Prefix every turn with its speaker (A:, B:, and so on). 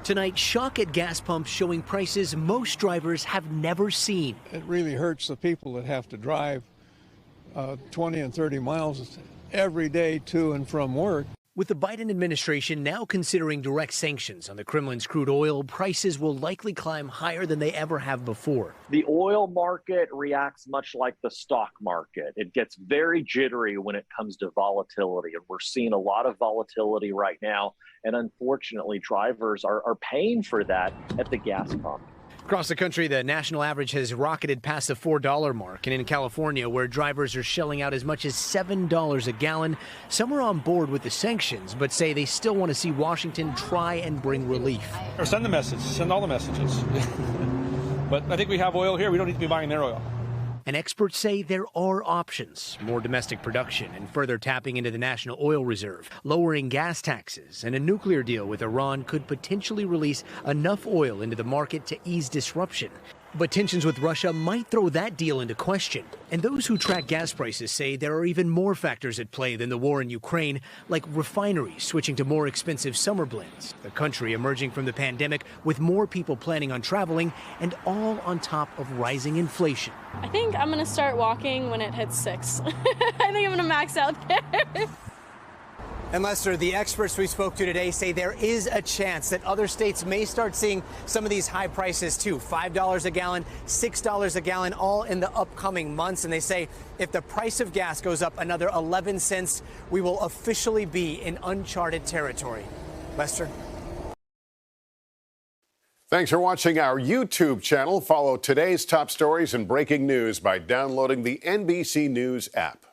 A: Tonight, shock at gas pumps showing prices most drivers have never seen.
B: It really hurts the people that have to drive 20 and 30 miles every day to and from work.
A: With the Biden administration now considering direct sanctions on the Kremlin's crude oil, prices will likely climb higher than they ever have before.
C: The oil market reacts much like the stock market. It gets very jittery when it comes to volatility, and we're seeing a lot of volatility right now. And unfortunately, drivers are paying for that at the gas pump.
A: Across the country, the national average has rocketed past the $4 mark. And in California, where drivers are shelling out as much as $7 a gallon, some are on board with the sanctions, but say they still want to see Washington try and bring relief.
D: Or send the message, send all the messages. But I think we have oil here. We don't need to be buying their oil.
A: And experts say there are options: more domestic production and further tapping into the national oil reserve, lowering gas taxes, and a nuclear deal with Iran could potentially release enough oil into the market to ease disruption. But tensions with Russia might throw that deal into question. And those who track gas prices say there are even more factors at play than the war in Ukraine, like refineries switching to more expensive summer blends, the country emerging from the pandemic with more people planning on traveling, and all on top of rising inflation.
E: I think I'm going to start walking when it hits 6. I think I'm going to max out there.
A: And Lester, the experts we spoke to today say there is a chance that other states may start seeing some of these high prices too. $5 a gallon, $6 a gallon, all in the upcoming months. And they say if the price of gas goes up another 11 cents, we will officially be in uncharted territory. Lester?
F: Thanks for watching our YouTube channel. Follow today's top stories and breaking news by downloading the NBC News app.